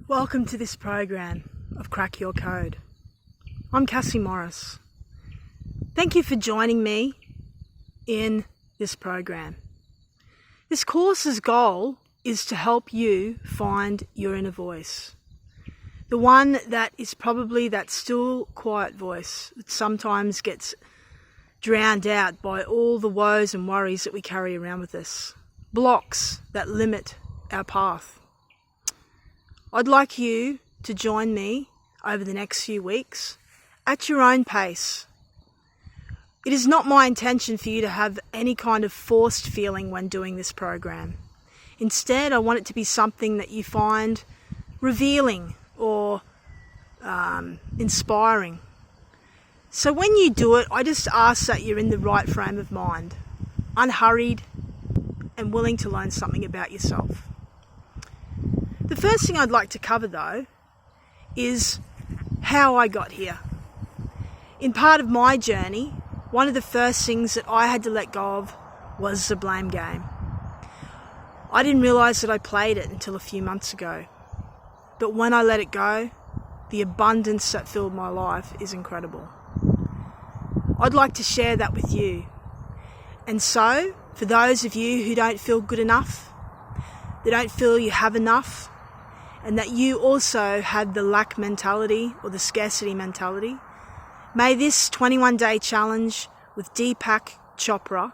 Welcome to this program of Crack Your Code. I'm Cassie Morris. Thank you for joining me in this program. This course's goal is to help you find your inner voice. The one that is probably that still quiet voice that sometimes gets drowned out by all the woes and worries that we carry around with us. Blocks that limit our path. I'd like you to join me over the next few weeks at your own pace. It is not my intention for you to have any kind of forced feeling when doing this program. Instead, I want it to be something that you find revealing or inspiring. So when you do it, I just ask that you're in the right frame of mind, unhurried and willing to learn something about yourself. The first thing I'd like to cover, though, is how I got here. In part of my journey, one of the first things that I had to let go of was the blame game. I didn't realise that I played it until a few months ago. But when I let it go, the abundance that filled my life is incredible. I'd like to share that with you. And so, for those of you who don't feel good enough, that don't feel you have enough, and that you also had the lack mentality or the scarcity mentality, may this 21-day challenge with Deepak Chopra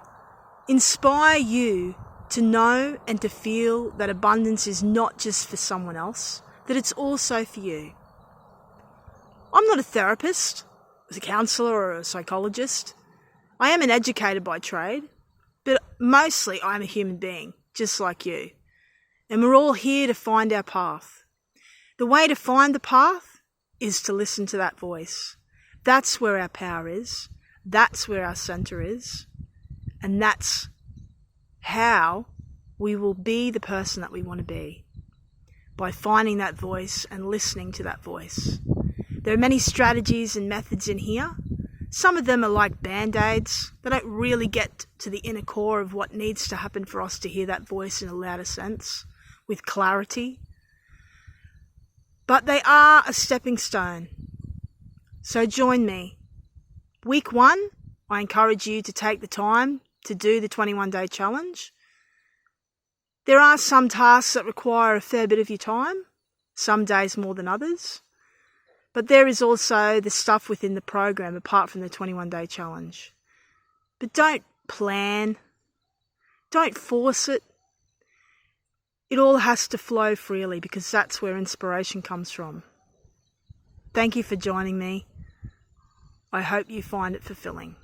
inspire you to know and to feel that abundance is not just for someone else, that it's also for you. I'm not a therapist, a counsellor or a psychologist. I am an educator by trade, but mostly I'm a human being, just like you. And we're all here to find our path. The way to find the path is to listen to that voice. That's where our power is. That's where our center is. And that's how we will be the person that we want to be, by finding that voice and listening to that voice. There are many strategies and methods in here. Some of them are like band-aids. They don't really get to the inner core of what needs to happen for us to hear that voice in a louder sense, with clarity. But they are a stepping stone. So join me. Week 1, I encourage you to take the time to do the 21-day challenge. There are some tasks that require a fair bit of your time, some days more than others. But there is also the stuff within the program apart from the 21-day challenge. But don't plan. Don't force it. It all has to flow freely because that's where inspiration comes from. Thank you for joining me. I hope you find it fulfilling.